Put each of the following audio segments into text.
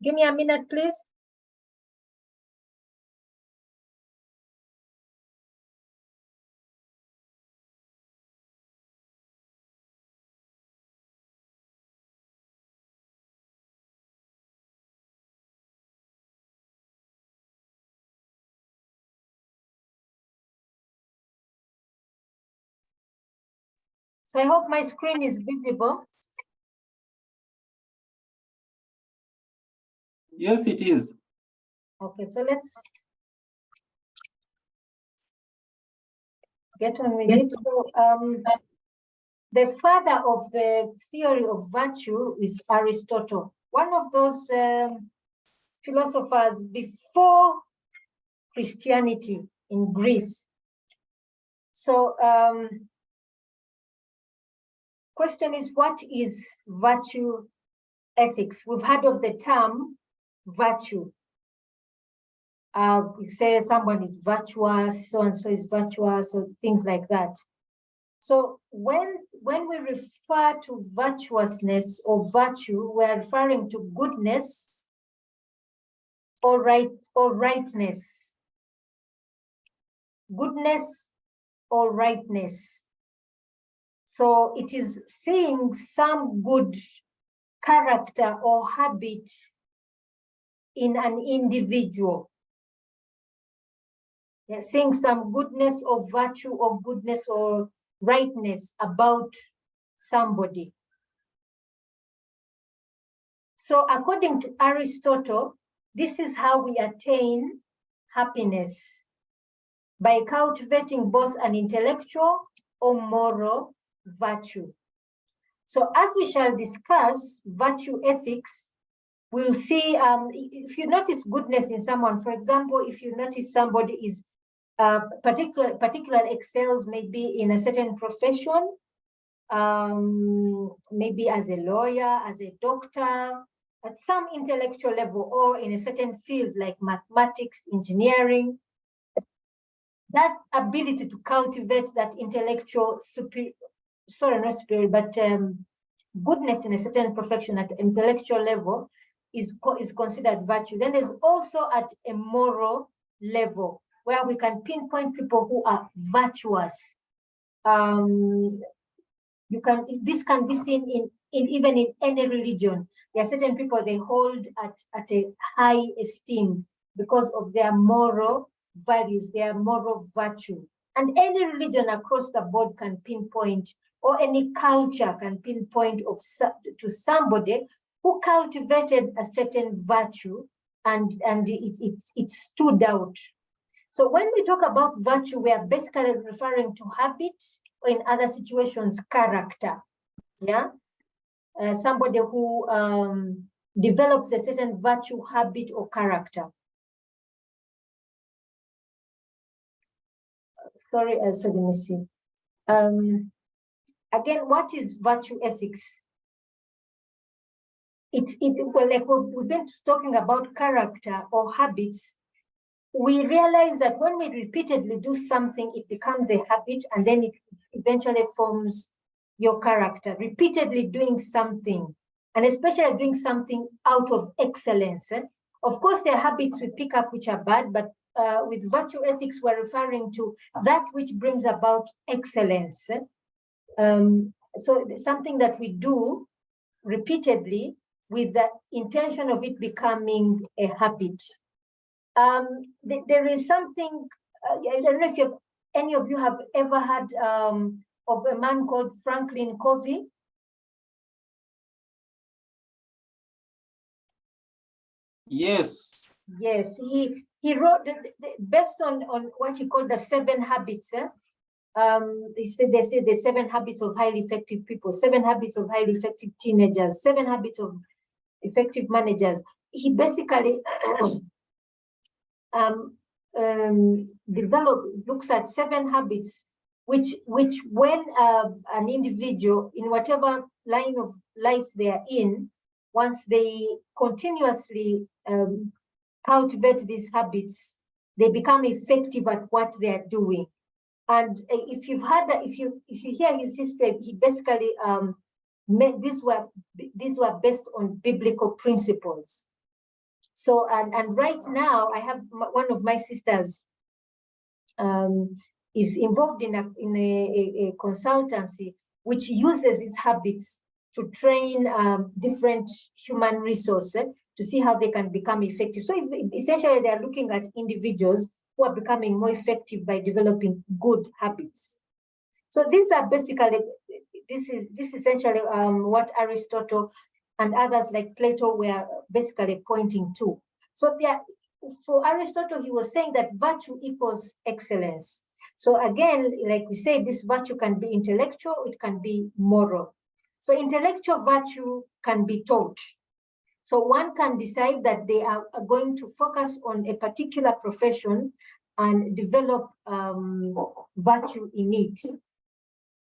Give me a minute, please. So I hope my screen is visible. Yes, it is. Okay, so let's get on with it. So the father of the theory of virtue is Aristotle, one of those philosophers before Christianity in Greece. So question is, what is virtue ethics? We've heard of the term virtue. You say someone is virtuous, so and so is virtuous, or things like that. So when we refer to virtuousness or virtue, we're referring to goodness or rightness. Goodness or rightness. So it is seeing some good character or habit in an individual. Yeah, seeing some goodness or virtue or goodness or rightness about somebody. So according to Aristotle, this is how we attain happiness, by cultivating both an intellectual or moral virtue. So as we shall discuss virtue ethics, we'll see if you notice goodness in someone. For example, if you notice somebody is particular excels maybe in a certain profession, maybe as a lawyer, as a doctor, at some intellectual level, or in a certain field like mathematics, engineering, that ability to cultivate that intellectual goodness in a certain profession at intellectual level is considered virtue. Then there's also at a moral level where we can pinpoint people who are virtuous. This can be seen in even in any religion. There are certain people they hold at a high esteem because of their moral values, their moral virtue. And any religion across the board can pinpoint, or any culture can pinpoint to somebody who cultivated a certain virtue and it stood out. So when we talk about virtue, we are basically referring to habits, or in other situations, character. Yeah, somebody who develops a certain virtue, habit, or character. Sorry, so let me see. Again, what is virtue ethics? Well, like we've been talking about character or habits. We realize that when we repeatedly do something, it becomes a habit, and then it eventually forms your character. Repeatedly doing something, and especially doing something out of excellence. Of course, there are habits we pick up which are bad, but with virtue ethics, we're referring to that which brings about excellence. So something that we do repeatedly with the intention of it becoming a habit. There is something, I don't know if any of you have ever heard of a man called Franklin Covey. Yes. Yes, he wrote based on what he called the 7 habits. They say the 7 habits of highly effective people, 7 habits of highly effective teenagers, 7 habits of effective managers. He basically looks at 7 habits which when an individual in whatever line of life they are in, once they continuously cultivate these habits, they become effective at what they are doing. And if you've heard that, if you hear his history, he basically these were based on biblical principles. So, and right now I have one of my sisters is involved in a consultancy which uses these habits to train different human resources to see how they can become effective. So essentially, they are looking at individuals who are becoming more effective by developing good habits. So these are basically, this is essentially what Aristotle and others like Plato were basically pointing to. So for Aristotle, he was saying that virtue equals excellence. So again, like we say, this virtue can be intellectual, it can be moral. So intellectual virtue can be taught. So one can decide that they are going to focus on a particular profession and develop virtue in it.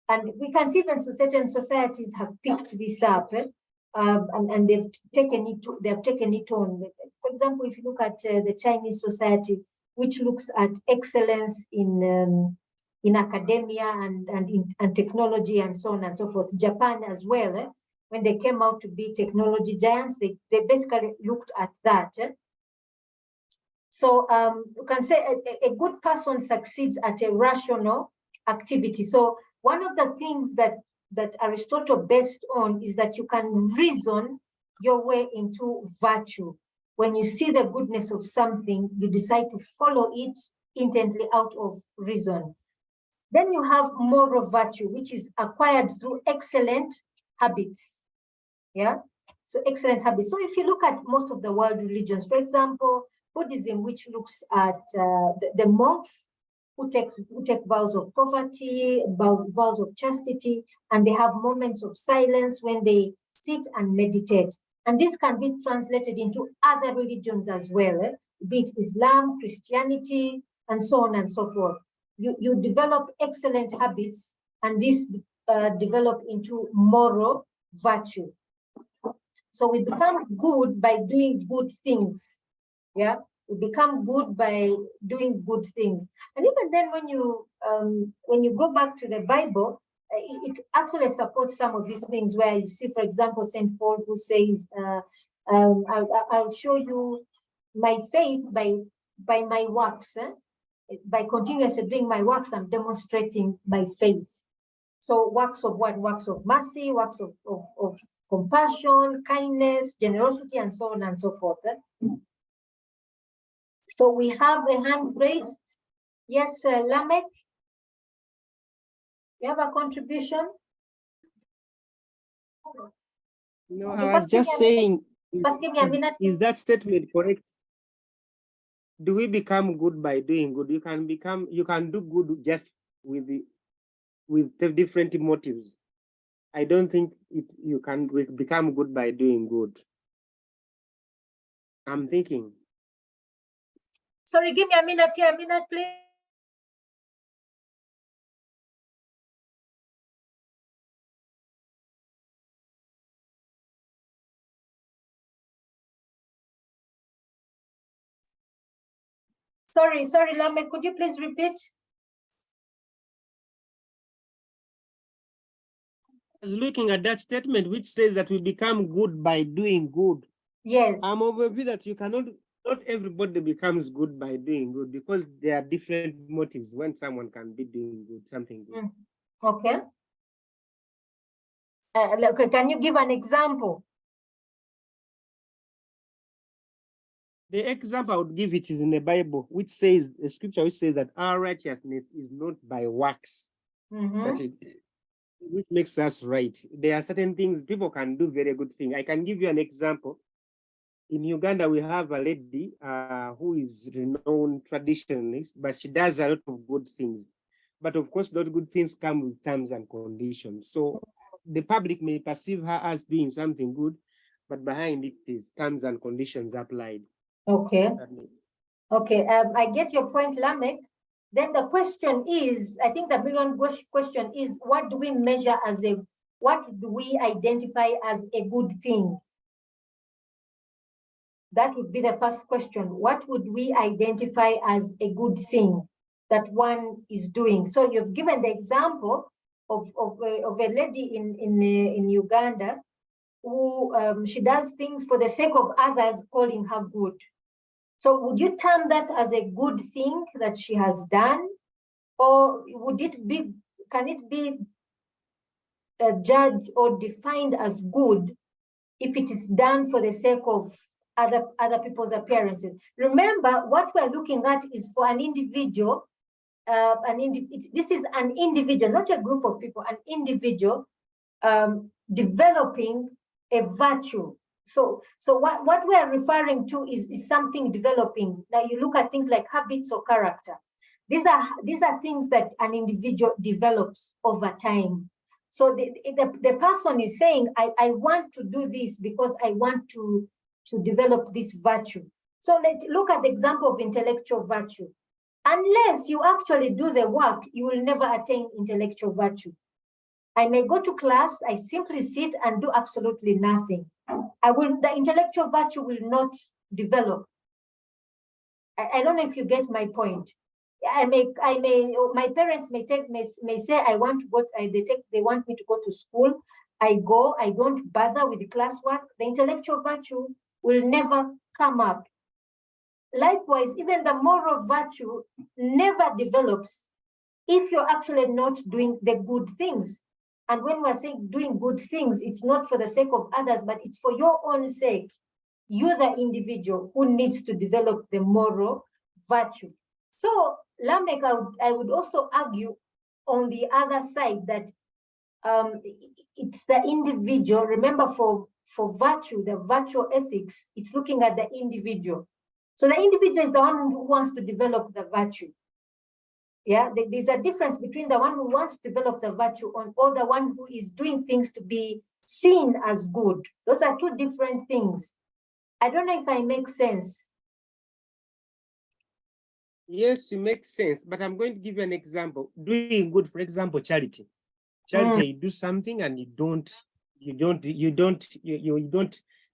And we can see even certain societies have picked this up, and they've taken it on. For example, if you look at the Chinese society, which looks at excellence in academia and technology and so on and so forth. Japan as well, when they came out to be technology giants, they basically looked at that. So you can say a good person succeeds at a rational activity. So one of the things that Aristotle based on is that you can reason your way into virtue. When you see the goodness of something, you decide to follow it intently out of reason. Then you have moral virtue, which is acquired through excellent habits. Yeah, so excellent habits. So if you look at most of the world religions, for example, Buddhism, which looks at the monks who take vows of poverty, vows of chastity, and they have moments of silence when they sit and meditate. And this can be translated into other religions as well, be it Islam, Christianity, and so on and so forth. You develop excellent habits, and this develop into moral virtue. So we become good by doing good things. Yeah, we become good by doing good things. And even then, when you go back to the Bible, it actually supports some of these things. Where you see, for example, Saint Paul, who says, "I'll show you my faith by my works. By continuously doing my works, I'm demonstrating my faith." So works of what? Works of mercy, works of compassion, kindness, generosity, and so on and so forth. So we have a hand raised. Yes, Lamek, you have a contribution? No, I was just saying, Just give me a minute. Is that statement correct? Do we become good by doing good? You can do good just with the different motives. I don't think you can become good by doing good. I'm thinking. Sorry, give me a minute here, please. Sorry, Lamek, could you please repeat? I was looking at that statement which says that we become good by doing good. Yes. I'm of a view that you cannot, not everybody becomes good by doing good, because there are different motives when someone can be doing good, something good. Okay. Can you give an example? The example I would give it is in the Bible, which says, the scripture which says that our righteousness is not by works, but which makes us right. There are certain things people can do very good things. I can give you an example. In Uganda, we have a lady who is renowned traditionalist, but she does a lot of good things. But of course, those good things come with terms and conditions. So the public may perceive her as doing something good, but behind it is terms and conditions applied. Okay. Okay, I get your point, Lamek. Then the question is, I think the million question is, what do we measure as what do we identify as a good thing? That would be the first question. What would we identify as a good thing that one is doing? So you've given the example of a lady in Uganda who she does things for the sake of others, calling her good. So would you term that as a good thing that she has done? Or would it be, can it be judged or defined as good if it is done for the sake of other people's appearances? Remember, what we're looking at is for an individual, this is an individual, not a group of people, an individual developing a virtue. So what we are referring to is something developing. Now you look at things like habits or character. These are things that an individual develops over time. So the person is saying, I want to do this because I want to develop this virtue. So let's look at the example of intellectual virtue. Unless you actually do the work, you will never attain intellectual virtue. I may go to class, I simply sit and do absolutely nothing. The intellectual virtue will not develop. I don't know if you get my point. My parents may say I want to go, they want me to go to school. I go, I don't bother with the classwork. The intellectual virtue will never come up. Likewise, even the moral virtue never develops if you're actually not doing the good things. And when we're saying doing good things, it's not for the sake of others, but it's for your own sake. You're the individual who needs to develop the moral virtue. So Lamech, I would also argue on the other side that it's the individual. Remember, for virtue, the virtual ethics, it's looking at the individual. So the individual is the one who wants to develop the virtue. Yeah, there's a difference between the one who wants to develop the virtue or the one who is doing things to be seen as good. Those are two different things. I don't know if I make sense. Yes, it makes sense, but I'm going to give you an example. Doing good, for example, charity. Charity, you do something and you don't,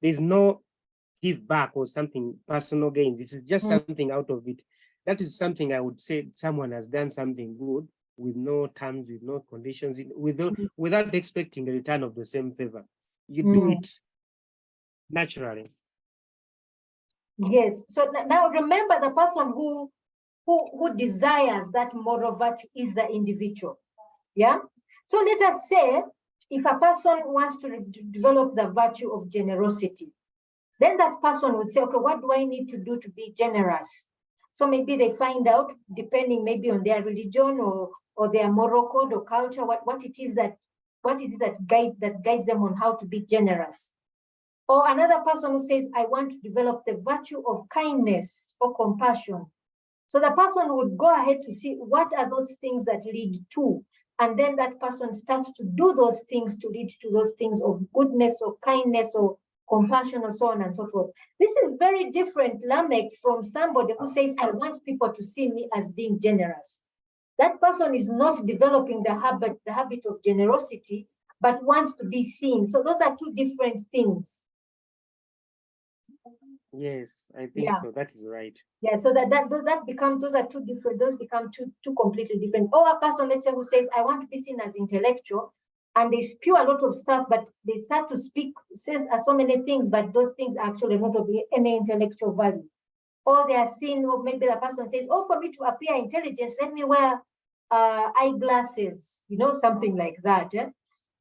there's no give back or something personal gain. This is just something out of it. That is something I would say someone has done something good with no terms, with no conditions, without expecting a return of the same favor. You do it naturally. Yes. So now remember, the person who desires that moral virtue is the individual. Yeah. So let us say if a person wants to develop the virtue of generosity, then that person would say, okay, what do I need to do to be generous? So maybe they find out, depending maybe on their religion or their moral code or culture, what it is that guides them on how to be generous. Or another person who says, I want to develop the virtue of kindness or compassion. So the person would go ahead to see what are those things that lead to, and then that person starts to do those things to lead to those things of goodness or kindness or compassion or so on and so forth. This is very different, Lamech, from somebody who says, I want people to see me as being generous. That person is not developing the habit of generosity, but wants to be seen. So those are two different things. Yes, I think so. That is right. Yeah, so that becomes, those are two different, those become two completely different. Or a person, let's say, who says, I want to be seen as intellectual, and they spew a lot of stuff, but they start to speak, says so many things, but those things actually not of any intellectual value. Or they are seen, or maybe the person says, oh, for me to appear intelligent, let me wear eyeglasses, something like that.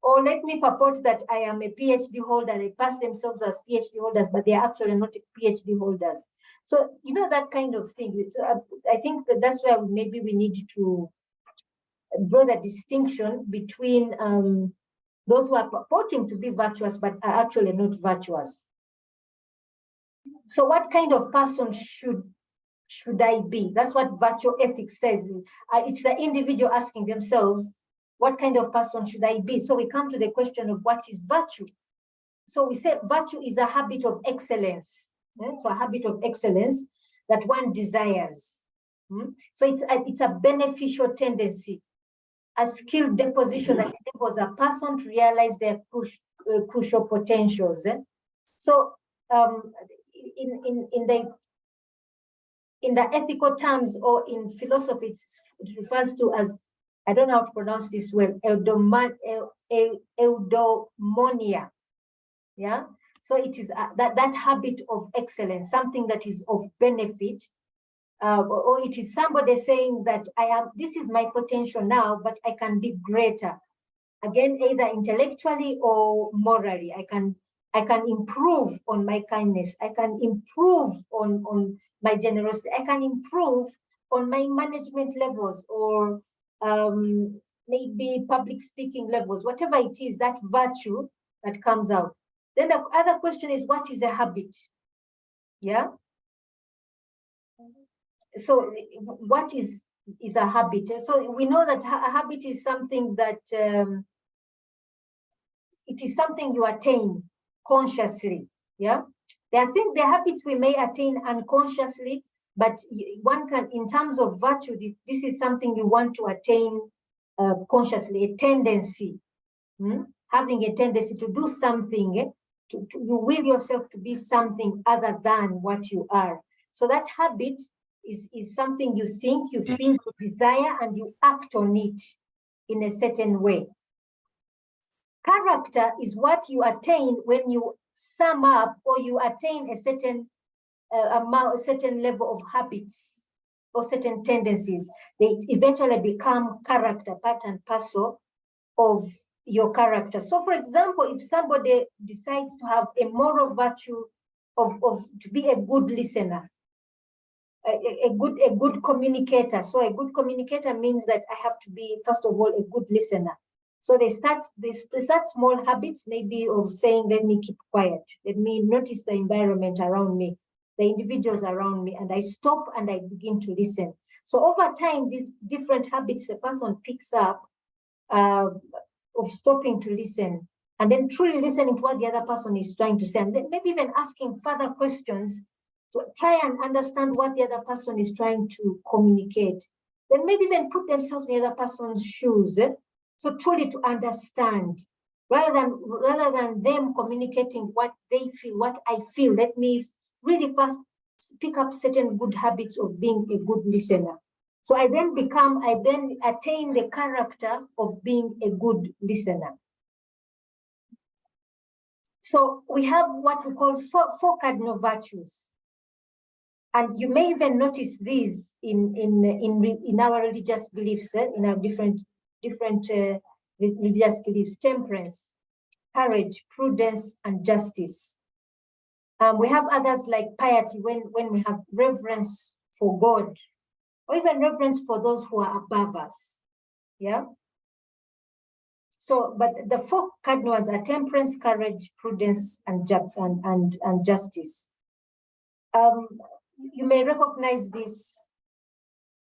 Or let me purport that I am a PhD holder. They pass themselves as PhD holders, but they are actually not PhD holders. So, that kind of thing. I think that's where maybe we need to draw the distinction between those who are purporting to be virtuous, but are actually not virtuous. So what kind of person should I be? That's what virtue ethics says. It's the individual asking themselves, what kind of person should I be? So we come to the question of what is virtue. So we say virtue is a habit of excellence. So a habit of excellence that one desires. So it's a beneficial tendency, a skill deposition that enables a person to realize their crucial potentials. So in the ethical terms or in philosophy, it refers to as, I don't know how to pronounce this well, eudaimonia. Yeah. So it is that habit of excellence, something that is of benefit, or it is somebody saying that this is my potential now, but I can be greater. Again, either intellectually or morally, I can improve on my kindness. I can improve on my generosity. I can improve on my management levels, or maybe public speaking levels, whatever it is, that virtue that comes out. Then the other question is, what is a habit? Yeah. So what is a habit? So we know that a habit is something that it is something you attain consciously. Yeah. I think the habits we may attain unconsciously, but one can, in terms of virtue, this is something you want to attain consciously, a tendency, having a tendency to do something, you will yourself to be something other than what you are. So that habit is something you think, you feel, you desire, and you act on it in a certain way. Character is what you attain when you sum up, or you attain a certain amount, a certain level of habits or certain tendencies. They eventually become character, part and parcel of your character. So for example, if somebody decides to have a moral virtue of to be a good listener, a good communicator. So a good communicator means that I have to be, first of all, a good listener. So they start small habits, maybe of saying, let me keep quiet. Let me notice the environment around me, the individuals around me, and I stop and I begin to listen. So over time, these different habits the person picks up of stopping to listen, and then truly listening to what the other person is trying to say, and then maybe even asking further questions to try and understand what the other person is trying to communicate. Then maybe even put themselves in the other person's shoes. So truly to understand, rather than them communicating what they feel, what I feel. Let me really first pick up certain good habits of being a good listener. So I then attain the character of being a good listener. So we have what we call four cardinal virtues. And you may even notice these in our religious beliefs, in our different religious beliefs: temperance, courage, prudence, and justice. We have others like piety, when we have reverence for God, or even reverence for those who are above us. Yeah. So, but the four cardinals are temperance, courage, prudence, and justice. You may recognize this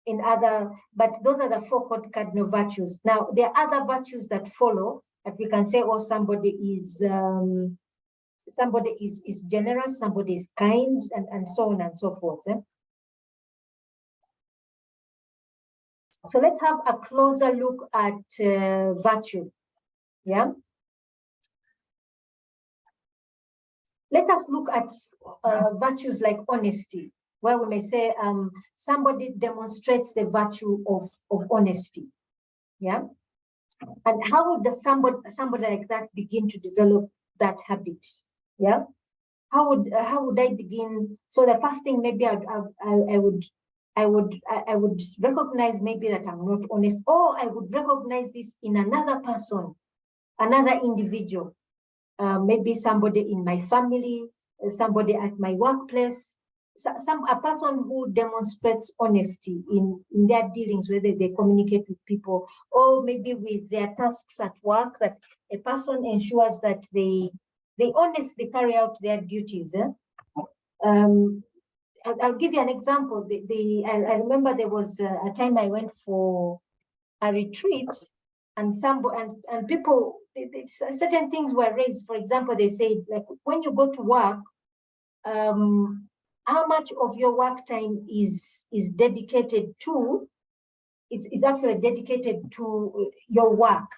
in other, but those are the four cardinal virtues. Now, there are other virtues that follow that we can say, oh, somebody is generous, somebody is kind, and so on and so forth. So let's have a closer look at virtue. Yeah. Let us look at virtues like honesty, where we may say somebody demonstrates the virtue of honesty. Yeah. And how would somebody like that begin to develop that habit? Yeah. How would I begin? So the first thing, maybe I would recognize maybe that I'm not honest, or I would recognize this in another person, another individual, maybe somebody in my family, somebody at my workplace, a person who demonstrates honesty in their dealings, whether they communicate with people, or maybe with their tasks at work, that a person ensures that they honestly carry out their duties. I'll give you an example. I remember there was a time I went for a retreat, and people, certain things were raised. For example, they said, like, when you go to work, how much of your work time is dedicated to, is actually dedicated to your work?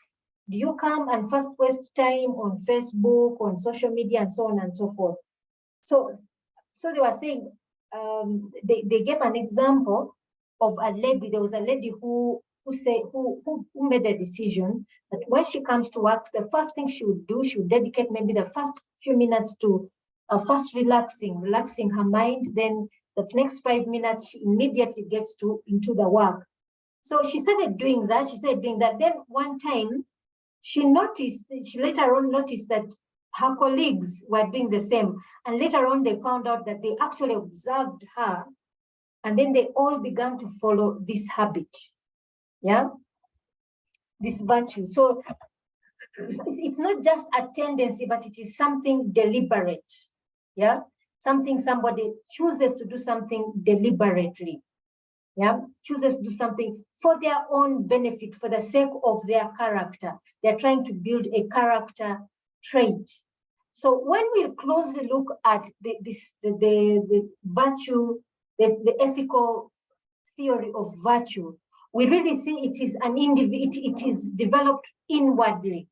Do you come and first waste time on Facebook, on social media, and so on and so forth? So they were saying, they gave an example of a lady. There was a lady who who made a decision that when she comes to work, the first thing she would do, she would dedicate maybe the first few minutes to first relaxing her mind. Then the next 5 minutes, she immediately gets into the work. So she started doing that. Then one time, she later on noticed that her colleagues were doing the same. And later on, they found out that they actually observed her. And then they all began to follow this habit. Yeah, this virtue. So it's not just a tendency, but it is something deliberate. Yeah, somebody chooses to do something deliberately. Yeah, chooses to do something for their own benefit, for the sake of their character. They're trying to build a character trait. So when we closely look at the virtue, the ethical theory of virtue, we really see it is it is developed inwardly.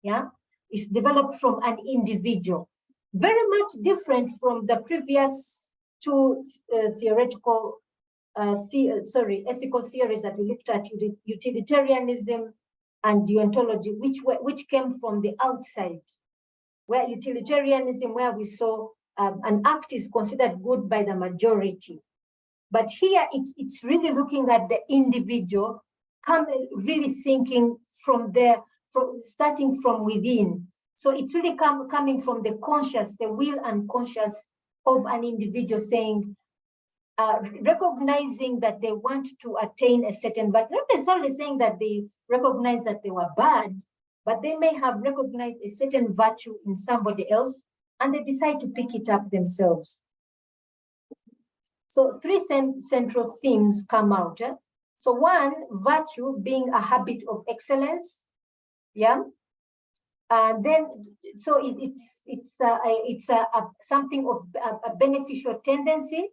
Yeah, it's developed from an individual, very much different from the previous two ethical theories that we looked at, utilitarianism and deontology, which came from the outside. Where utilitarianism, where we saw an act is considered good by the majority. But here it's really looking at the individual, really thinking starting from within. So it's really coming from the conscious, the will and conscious of an individual, saying, recognizing that they want to attain a certain value, not necessarily saying that they recognize that they were bad, but they may have recognized a certain virtue in somebody else, and they decide to pick it up themselves. So three central themes come out. So one, virtue being a habit of excellence. Yeah. And then, so it's something of a beneficial tendency,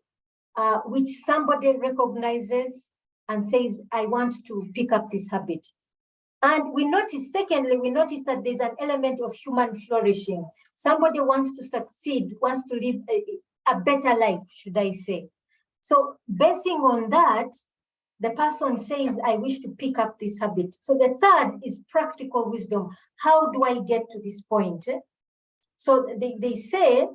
which somebody recognizes and says, I want to pick up this habit. And we notice, secondly, that there's an element of human flourishing. Somebody wants to succeed, wants to live a better life, should I say. So basing on that, the person says, I wish to pick up this habit. So the third is practical wisdom. How do I get to this point? So they say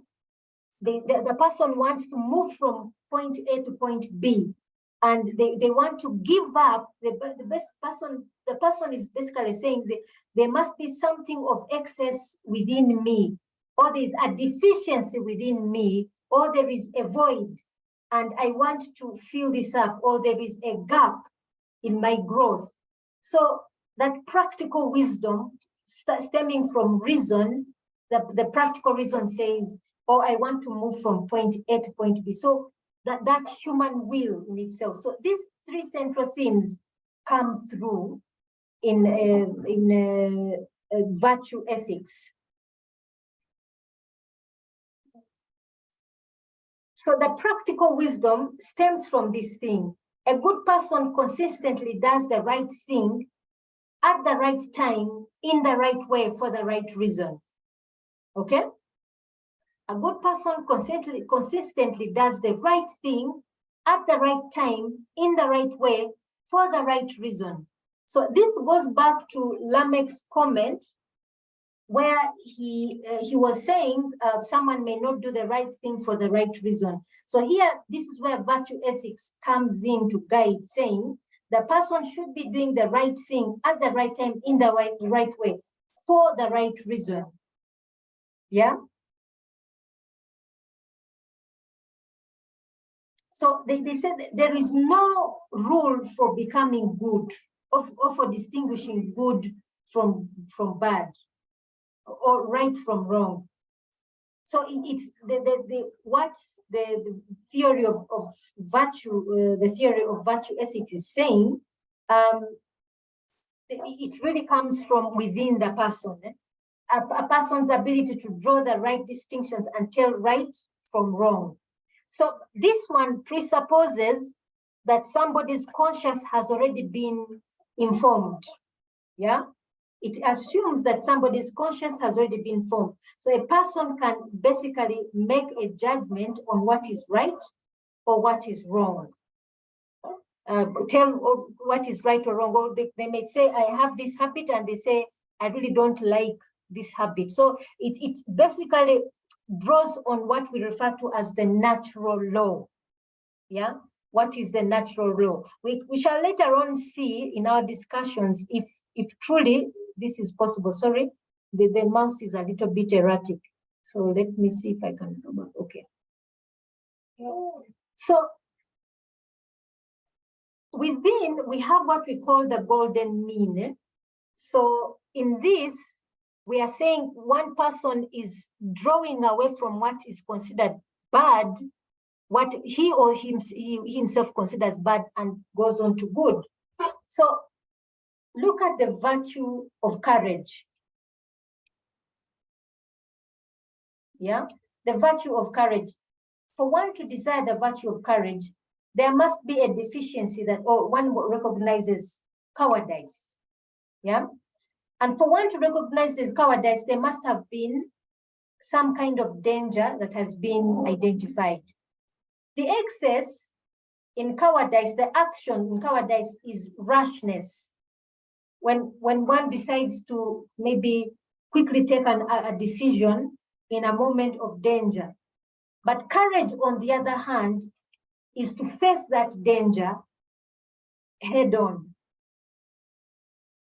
the person wants to move from point A to point B, and they want to give up. The person is basically saying that there must be something of excess within me, or there's a deficiency within me, or there is a void, and I want to fill this up, or there is a gap in my growth. So that practical wisdom stemming from reason, the practical reason says, oh, I want to move from point A to point B. So that human will in itself. So these three central themes come through in virtue ethics. So the practical wisdom stems from this thing. A good person consistently does the right thing at the right time, in the right way, for the right reason. Okay? A good person consistently does the right thing at the right time, in the right way, for the right reason. So this goes back to Lamech's comment, where he was saying someone may not do the right thing for the right reason. So here, this is where virtue ethics comes in to guide, saying the person should be doing the right thing at the right time, in the right way, for the right reason. Yeah? So they said there is no rule for becoming good, or for distinguishing good from bad, or right from wrong. So it's what the theory of virtue, the theory of virtue ethics is saying. It really comes from within the person. A person's ability to draw the right distinctions and tell right from wrong. So this one presupposes that somebody's conscience has already been informed. Yeah. It assumes that somebody's conscience has already been formed. So a person can basically make a judgment on what is right or what is wrong. tell what is right or wrong, or they may say, I have this habit, and they say, I really don't like this habit. So it basically draws on what we refer to as the natural law. Yeah, what is the natural law? We shall later on see in our discussions if truly this is possible. Sorry, the mouse is a little bit erratic. So let me see if I can go back. Okay. So within, we have what we call the golden mean. So in this, we are saying one person is drawing away from what is considered bad, what he or himself considers bad, and goes on to good. So look at the virtue of courage. Yeah, the virtue of courage. For one to desire the virtue of courage, there must be a deficiency that one recognizes cowardice. Yeah, and for one to recognize this cowardice, there must have been some kind of danger that has been identified. The excess in cowardice, the action in cowardice is rashness. When one decides to maybe quickly take a decision in a moment of danger. But courage, on the other hand, is to face that danger head on,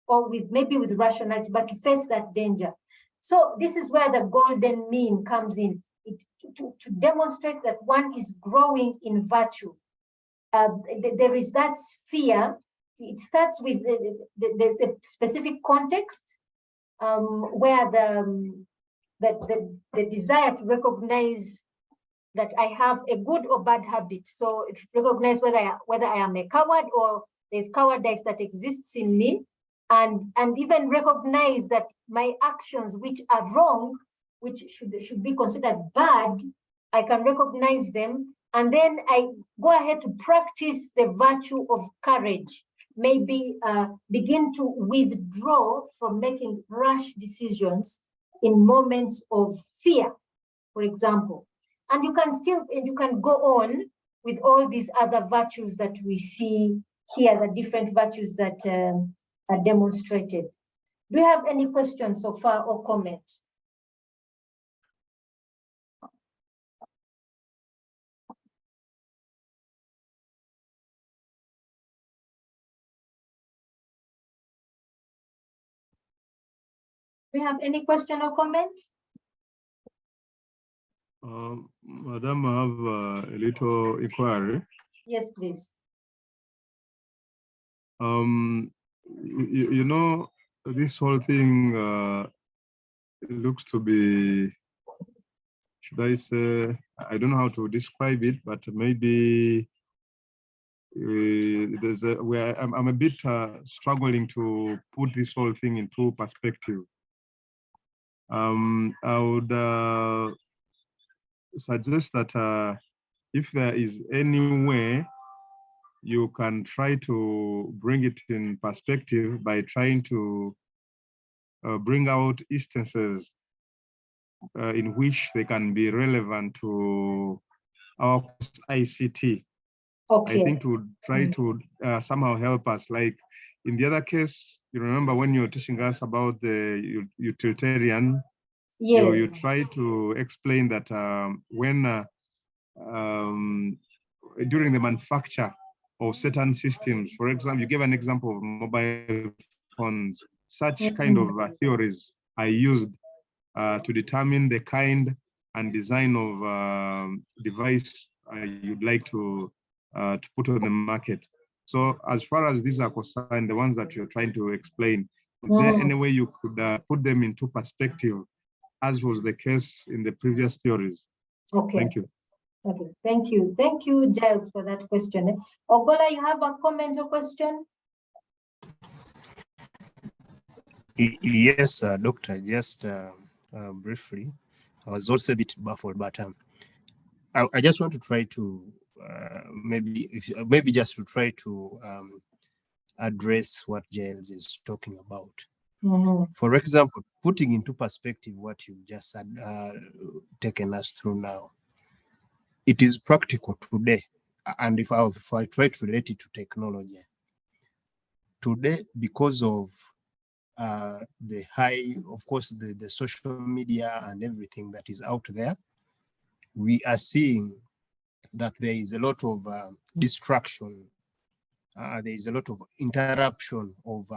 or maybe with rationality, but to face that danger. So this is where the golden mean comes in, to demonstrate that one is growing in virtue. There is that sphere. It starts with the specific context, where the desire to recognize that I have a good or bad habit. So recognize whether I am a coward or there's cowardice that exists in me, and even recognize that my actions which are wrong, which should be considered bad, I can recognize them, and then I go ahead to practice the virtue of courage. Maybe begin to withdraw from making rash decisions in moments of fear, for example. And you can go on with all these other virtues that we see here, the different virtues that are demonstrated. Do you have any questions so far or comments? Do you have any question or comment? Madam, I have a little inquiry. Yes, please. You know, this whole thing looks to be, should I say, I don't know how to describe it, but maybe I'm a bit struggling to put this whole thing into perspective. I would suggest that if there is any way you can try to bring it in perspective by trying to bring out instances in which they can be relevant to our ICT. Okay. I think to try to somehow help us. Like in the other case, you remember when you were teaching us about the utilitarian, yes, you try to explain that when during the manufacture of certain systems, for example, you gave an example of mobile phones, such kind of theories are used to determine the kind and design of device you'd like to put on the market. So as far as these are concerned, the ones that you're trying to explain, is there any way you could put them into perspective, as was the case in the previous theories? Okay. Thank you. Okay, thank you. Thank you, Giles, for that question. Ogola, you have a comment or question? Yes, Doctor, just briefly, I was also a bit baffled, but I just want to try to maybe just to try to address what Giles is talking about. For example, putting into perspective what you've just taken us through now, it is practical today and if I try to relate it to technology, today, because of the high, of course, the social media and everything that is out there, we are seeing that there is a lot of distraction. There is a lot of interruption of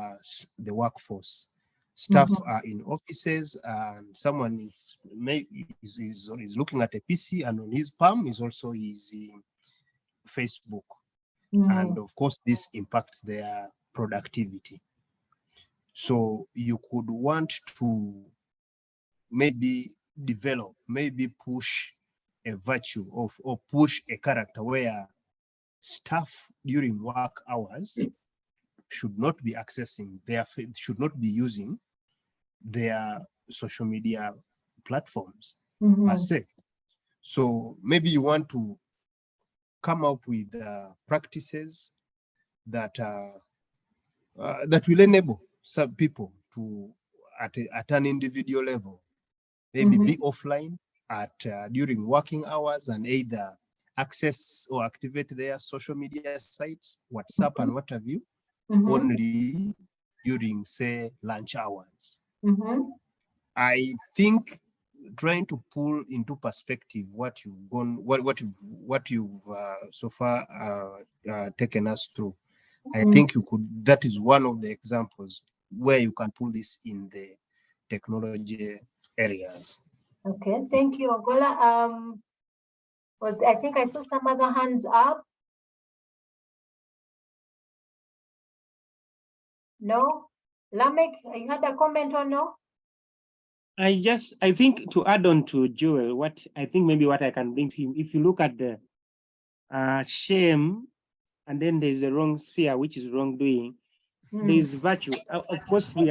the workforce. Staff are in offices, and someone is looking at a PC, and on his palm is also his Facebook. And of course, this impacts their productivity. So you could want to maybe develop, maybe push a virtue or push a character where staff during work hours should not be accessing should not be using their social media platforms per se. So maybe you want to come up with practices that that will enable some people to, at an individual level, maybe be offline at during working hours and either access or activate their social media sites, WhatsApp and what have you, only during, say, lunch hours. I think trying to pull into perspective what you've gone, what you've so far taken us through, I think you could. That is one of the examples where you can pull this in the technology areas. Okay, thank you, Ogola. I think I saw some other hands up. No, Lamek, you had a comment or no? I think to add on to Joel, what I can bring to him, if you look at the shame, and then there's the wrong sphere, which is wrongdoing, there's virtue. Of course, we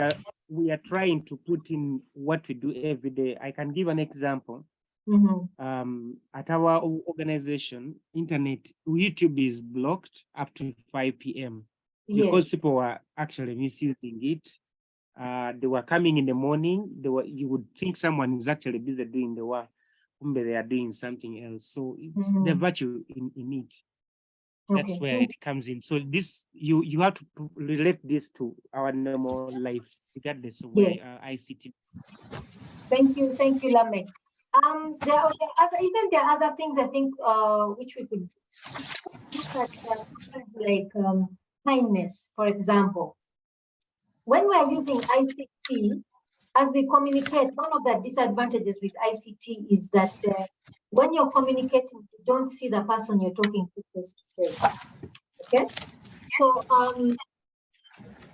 are trying to put in what we do every day. I can give an example. At our organization, YouTube is blocked up to 5 p.m. because people were actually misusing it. They were coming in the morning. You would think someone is actually busy doing the work, but they are doing something else. So it's the virtue in it. That's where it comes in. So this you have to relate this to our normal life, regardless of where ICT. Thank you, Lamek. There are other things I think which we could look at, like kindness, for example. When we are using ICT, as we communicate, one of the disadvantages with ICT is that when you're communicating, you don't see the person you're talking to face to face. Okay, so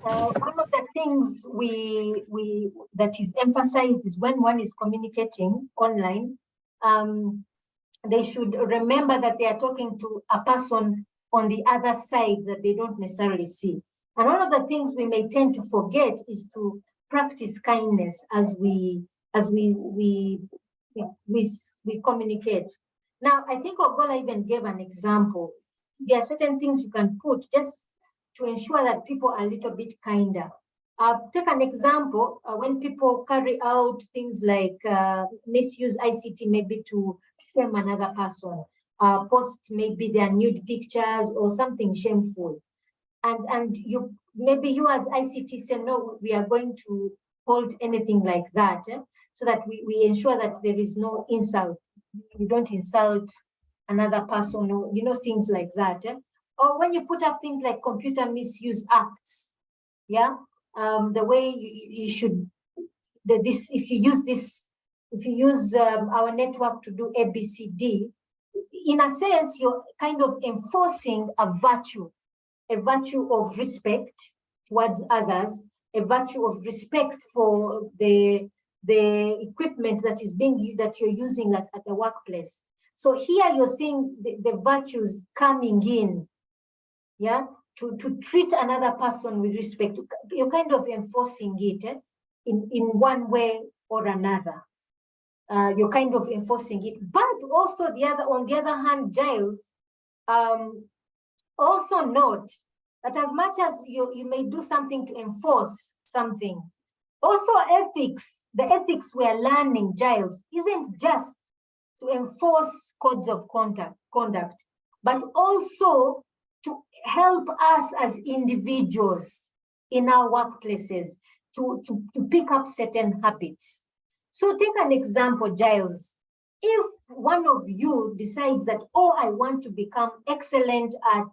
one of the things that is emphasized is when one is communicating online, they should remember that they are talking to a person on the other side that they don't necessarily see. And one of the things we may tend to forget is to practice kindness as we communicate. Now, I think Ogola even gave an example. There are certain things you can put just to ensure that people are a little bit kinder. Take an example, when people carry out things like misuse ICT maybe to shame another person, post maybe their nude pictures or something shameful. And you as ICT say, no, we are going to hold anything like that, so that we ensure that there is no insult. You don't insult another person, or things like that. Or when you put up things like computer misuse acts, the way you should, if you use our network to do ABCD, in a sense, you're kind of enforcing a virtue of respect towards others, a virtue of respect for the equipment that you're using at the workplace. So here you're seeing the virtues coming in, to treat another person with respect. You're kind of enforcing it in one way or another. You're kind of enforcing it, but also on the other hand, Giles, also note that as much as you may do something to enforce something, also the ethics we are learning, Giles, isn't just to enforce codes of conduct. but also to help us as individuals in our workplaces to pick up certain habits. So take an example, Giles. If one of you decides that, oh, I want to become excellent at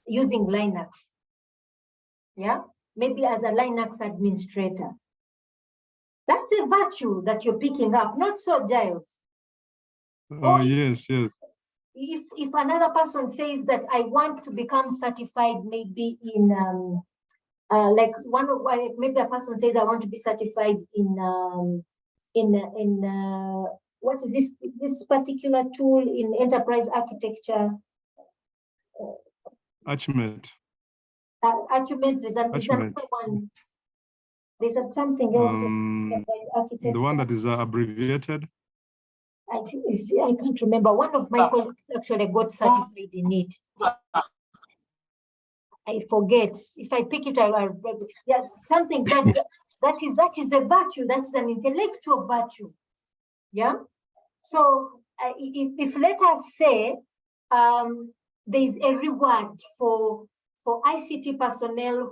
using Linux, yeah, maybe as a Linux administrator, that's a virtue that you're picking up, not so, Giles? Oh, yes, yes. If another person says that I want to become certified, maybe in maybe a person says I want to be certified in what is this particular tool in enterprise architecture? Achievement. Achievement. There's another one. There's something else. Enterprise architecture. The one that is abbreviated. I can't remember. One of my colleagues actually got certified in it. I forget. If I pick it, I'll yes, something that is a virtue. That's an intellectual virtue. Yeah. So if let us say there is a reward for ICT personnel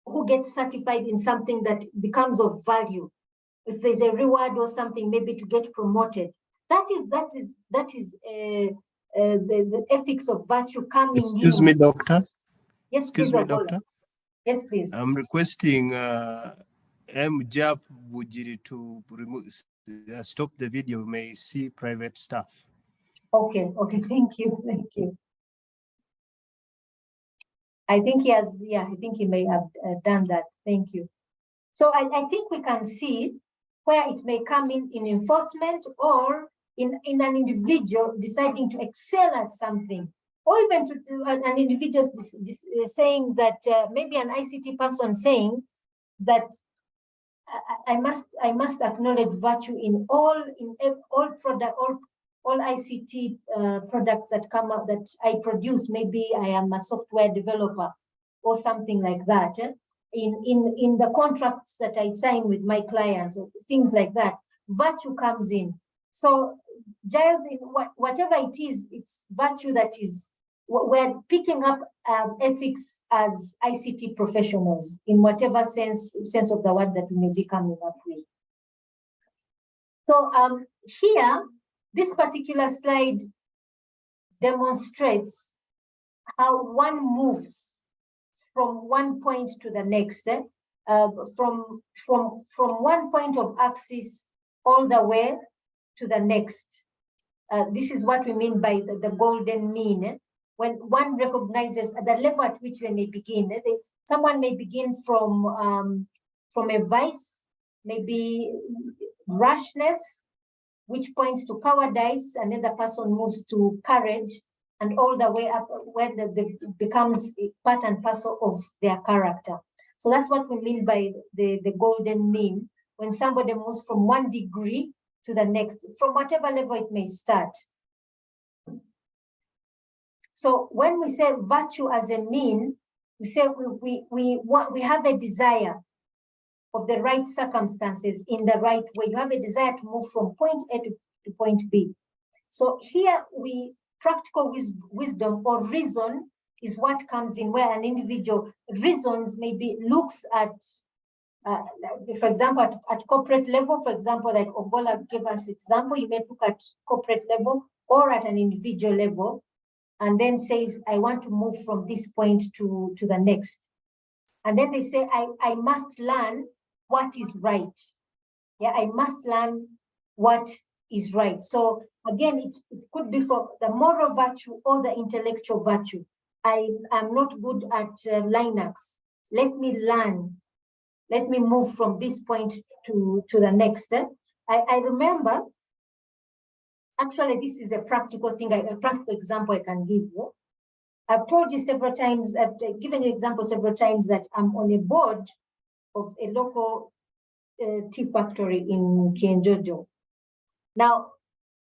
who gets certified in something that becomes of value. If there's a reward or something, maybe to get promoted. That is the ethics of virtue coming. Excuse me, doctor. Yes, excuse please, me, doctor. Yes, please. I'm requesting MJAP Bujiri to remove, stop the video. We may see private stuff. Okay, thank you. I think he has, I think he may have done that. Thank you. So I think we can see where it may come in enforcement or in an individual deciding to excel at something, or even to an individual saying that maybe an ICT person saying that I must acknowledge virtue in all ICT products that come out that I produce. Maybe I am a software developer or something like that. In the contracts that I sign with my clients, or things like that, virtue comes in. So Giles, in whatever it is, it's virtue that is, we're picking up ethics as ICT professionals in whatever sense of the word that we may be coming up with. So here, this particular slide demonstrates how one moves from one point to the next, from one point of axis all the way to the next. This is what we mean by the golden mean. When one recognizes at the level at which they may begin, someone may begin from a vice, maybe rashness, which points to cowardice, and then the person moves to courage, and all the way up where it becomes part and parcel of their character. So that's what we mean by the golden mean, when somebody moves from one degree to the next, from whatever level it may start. So when we say virtue as a mean, we say we have a desire of the right circumstances in the right way. You have a desire to move from point A to point B. So here practical wisdom or reason is what comes in, where an individual reasons, maybe looks at, for example, at corporate level, for example, like Ogola gave us example, you may look at corporate level or at an individual level, and then says, I want to move from this point to the next. And then they say, I must learn what is right. Yeah, I must learn what is right. So again, it could be from the moral virtue or the intellectual virtue. I am not good at Linux. Let me learn. Let me move from this point to the next. I remember, actually, this is a practical thing, a practical example I can give you. I've told you several times, I've given you example several times that I'm on a board of a local tea factory in Kienjojo. Now,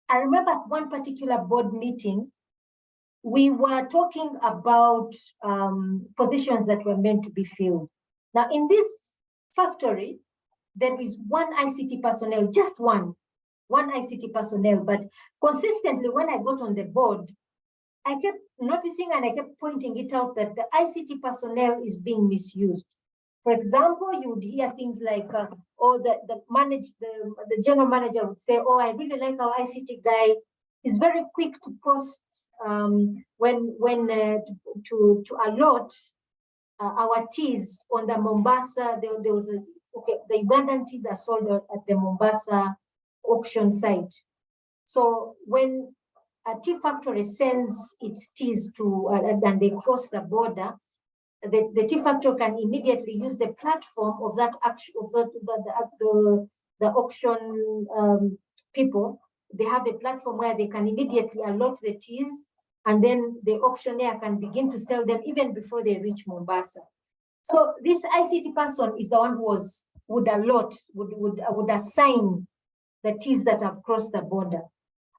I remember at one particular board meeting, we were talking about positions that were meant to be filled. Now, in this factory, there is one ICT personnel, just one, one ICT personnel, but consistently when I got on the board, I kept noticing and I kept pointing it out that the ICT personnel is being misused. For example, you would hear things like, the general manager would say, oh, I really like our ICT guy. He's very quick to post to allot our teas on the Mombasa. There was the Ugandan teas are sold at the Mombasa auction site. So when a tea factory sends its teas to and they cross the border, the tea factory can immediately use the platform of that the auction people. They have a platform where they can immediately allot the teas, and then the auctioneer can begin to sell them even before they reach Mombasa. So this ICT person is the one who would assign the teas that have crossed the border.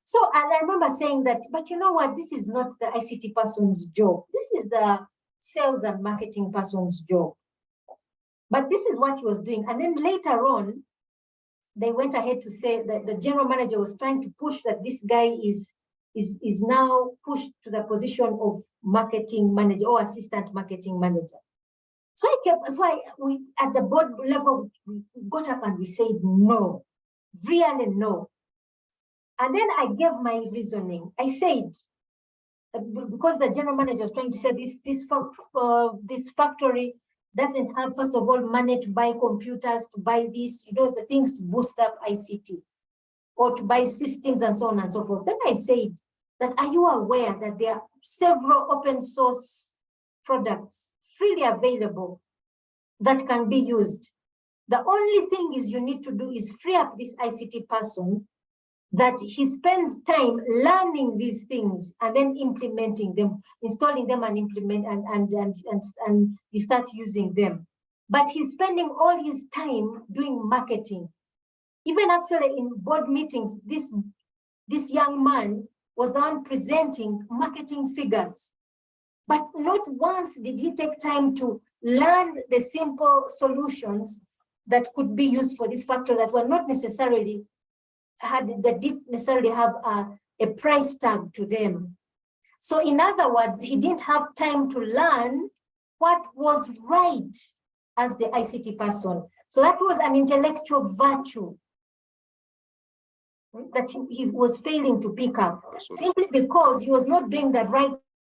So and I remember saying that, but you know what, this is not the ICT person's job. This is the sales and marketing person's job. But this is what he was doing. And then later on, they went ahead to say that the general manager was trying to push that this guy is now pushed to the position of marketing manager or assistant marketing manager. So we at the board level, we got up and we said no, really no. And then I gave my reasoning. I said, because the general manager was trying to say this factory doesn't have, first of all, money to buy computers, to buy this, the things to boost up ICT, or to buy systems and so on and so forth. Then I said that, are you aware that there are several open source products freely available that can be used? The only thing is you need to do is free up this ICT person, that he spends time learning these things and then implementing them, installing them and implement and you start using them. But he's spending all his time doing marketing. Even actually in board meetings, this young man was the one presenting marketing figures. But not once did he take time to learn the simple solutions that could be used for this factor that were not necessarily didn't necessarily have a price tag to them. So in other words, he didn't have time to learn what was right as the ICT person. So that was an intellectual virtue that he was failing to pick up, simply because he was not doing the right